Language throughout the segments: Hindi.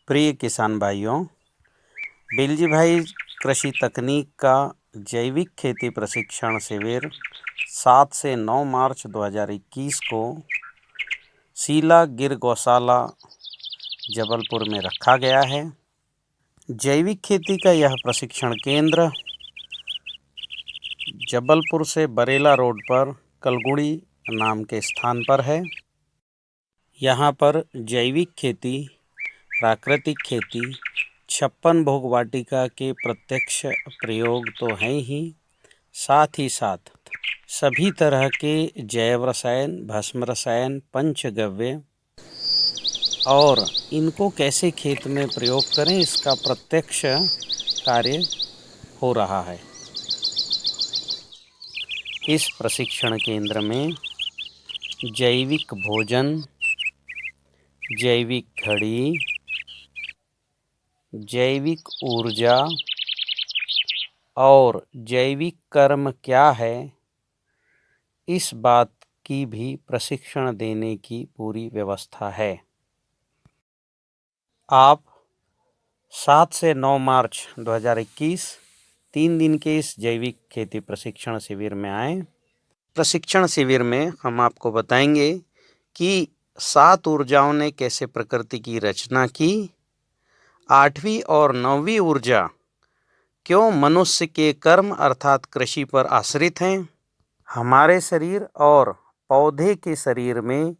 प्रिय किसान भाइयों, बिलजी भाई कृषि तकनीक का जैविक खेती प्रशिक्षण शिविर 7 से 9 मार्च 2021 को शीला गिर गौशाला जबलपुर में रखा गया है। जैविक खेती का यह प्रशिक्षण केंद्र जबलपुर से बरेला रोड पर कलगुड़ी नाम के स्थान पर है। यहाँ पर जैविक खेती, प्राकृतिक खेती, 56 भोग वाटिका के प्रत्यक्ष प्रयोग तो हैं ही, साथ ही साथ सभी तरह के जैव रसायन, भस्म रसायन, पंचगव्य और इनको कैसे खेत में प्रयोग करें, इसका प्रत्यक्ष कार्य हो रहा है। इस प्रशिक्षण केंद्र में जैविक भोजन, जैविक घड़ी, जैविक ऊर्जा और जैविक कर्म क्या है, इस बात की भी प्रशिक्षण देने की पूरी व्यवस्था है। आप 7 से 9 मार्च 2021 3 दिन के इस जैविक खेती प्रशिक्षण शिविर में आएँ। प्रशिक्षण शिविर में हम आपको बताएंगे कि 7 ऊर्जाओं ने कैसे प्रकृति की रचना की, 8वीं और 9वीं ऊर्जा क्यों मनुष्य के कर्म अर्थात कृषि पर आश्रित हैं, हमारे शरीर और पौधे के शरीर में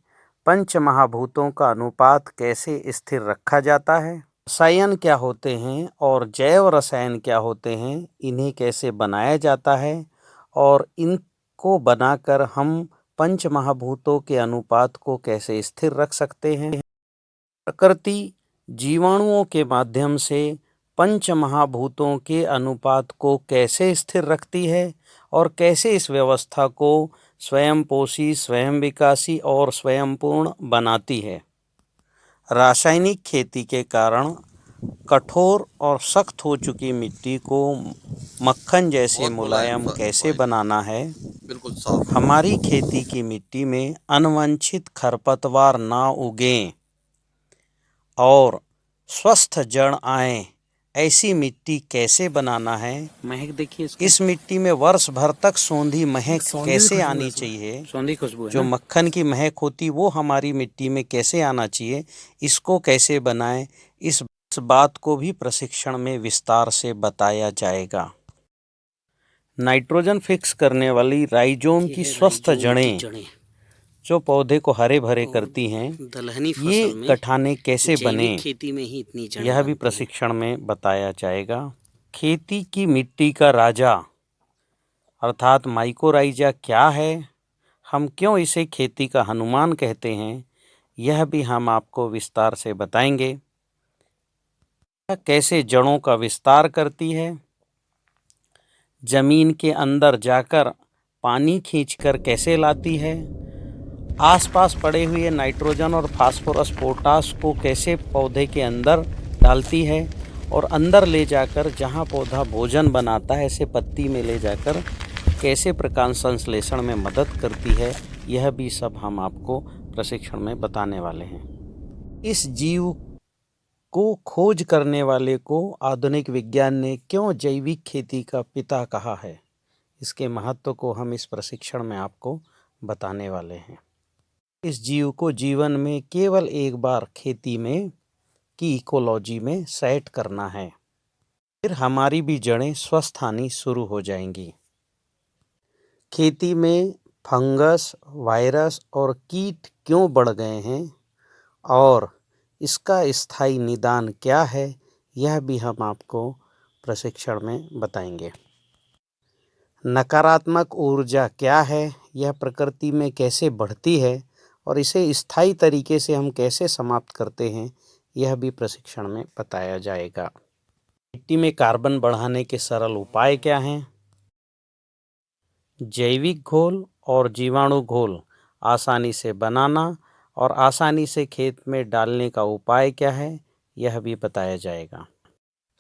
पंच महाभूतों का अनुपात कैसे स्थिर रखा जाता है, रसायन क्या होते हैं और जैव रसायन क्या होते हैं, इन्हें कैसे बनाया जाता है और इनको बनाकर हम पंच महाभूतों के अनुपात को कैसे स्थिर रख सकते हैं। प्रकृति जीवाणुओं के माध्यम से पंच महाभूतों के अनुपात को कैसे स्थिर रखती है और कैसे इस व्यवस्था को स्वयंपोषी, स्वयं विकासी और स्वयंपूर्ण बनाती है। रासायनिक खेती के कारण कठोर और सख्त हो चुकी मिट्टी को मक्खन जैसे मुलायम कैसे बनाना है, बिल्कुल साफ। हमारी खेती की मिट्टी में अनवांछित खरपतवार ना उगें और स्वस्थ जड़ आए, ऐसी मिट्टी कैसे बनाना है। महक देखिए इस मिट्टी में वर्ष भर तक सौंधी महक कैसे आनी चाहिए, सौंधी खुशबू है जो मक्खन की महक होती वो हमारी मिट्टी में कैसे आना चाहिए, इसको कैसे बनाएं, इस बात को भी प्रशिक्षण में विस्तार से बताया जाएगा। नाइट्रोजन फिक्स करने वाली राइजोम की स्वस्थ जड़ें जो पौधे को हरे भरे करती हैं, ये गठाने कैसे बने, खेती में ही इतनी यह भी प्रशिक्षण में बताया जाएगा। खेती की मिट्टी का राजा अर्थात माइकोराइजा क्या है, हम क्यों इसे खेती का हनुमान कहते हैं, यह भी हम आपको विस्तार से बताएंगे। कैसे जड़ों का विस्तार करती है, जमीन के अंदर जाकर पानी खींचकर कैसे लाती है, आसपास पड़े हुए नाइट्रोजन और फास्फोरस पोटास को कैसे पौधे के अंदर डालती है और अंदर ले जाकर जहां पौधा भोजन बनाता है ऐसे पत्ती में ले जाकर कैसे प्रकाश संश्लेषण में मदद करती है, यह भी सब हम आपको प्रशिक्षण में बताने वाले हैं। इस जीव को खोज करने वाले को आधुनिक विज्ञान ने क्यों जैविक खेती का पिता कहा है, इसके महत्व को हम इस प्रशिक्षण में आपको बताने वाले हैं। इस जीव को जीवन में केवल एक बार खेती में की इकोलॉजी में सेट करना है, फिर हमारी भी जड़ें स्वस्थ आनी शुरू हो जाएंगी। खेती में फंगस, वायरस और कीट क्यों बढ़ गए हैं और इसका स्थायी निदान क्या है, यह भी हम आपको प्रशिक्षण में बताएंगे। नकारात्मक ऊर्जा क्या है, यह प्रकृति में कैसे बढ़ती है और इसे स्थायी तरीके से हम कैसे समाप्त करते हैं, यह भी प्रशिक्षण में बताया जाएगा। मिट्टी में कार्बन बढ़ाने के सरल उपाय क्या हैं, जैविक घोल और जीवाणु घोल आसानी से बनाना और आसानी से खेत में डालने का उपाय क्या है, यह भी बताया जाएगा।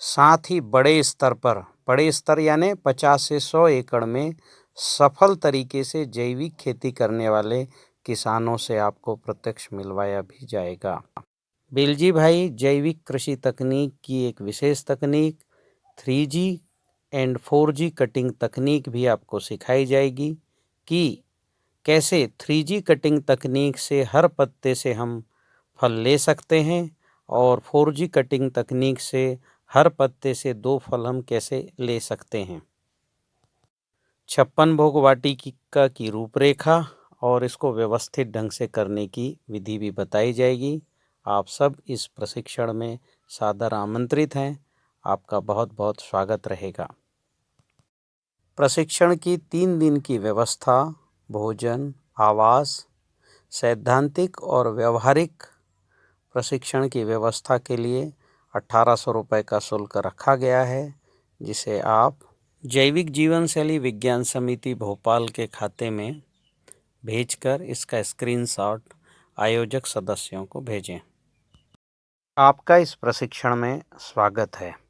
साथ ही बड़े स्तर यानी 50 से 100 एकड़ में सफल तरीके से जैविक खेती करने वाले किसानों से आपको प्रत्यक्ष मिलवाया भी जाएगा। बेलजी भाई, जैविक कृषि तकनीक की एक विशेष तकनीक 3G एंड 4G कटिंग तकनीक भी आपको सिखाई जाएगी कि कैसे 3G कटिंग तकनीक से हर पत्ते से हम फल ले सकते हैं और 4G कटिंग तकनीक से हर पत्ते से 2 फल हम कैसे ले सकते हैं। 56 भोग वाटिका की रूपरेखा और इसको व्यवस्थित ढंग से करने की विधि भी बताई जाएगी। आप सब इस प्रशिक्षण में सादर आमंत्रित हैं। आपका बहुत बहुत स्वागत रहेगा। प्रशिक्षण की 3 दिन की व्यवस्था, भोजन, आवास, सैद्धांतिक और व्यवहारिक प्रशिक्षण की व्यवस्था के लिए 1800 रुपये का शुल्क रखा गया है, जिसे आप जैविक जीवन शैली विज्ञान समिति भोपाल के खाते में भेजकर इसका स्क्रीनशॉट आयोजक सदस्यों को भेजें। आपका इस प्रशिक्षण में स्वागत है।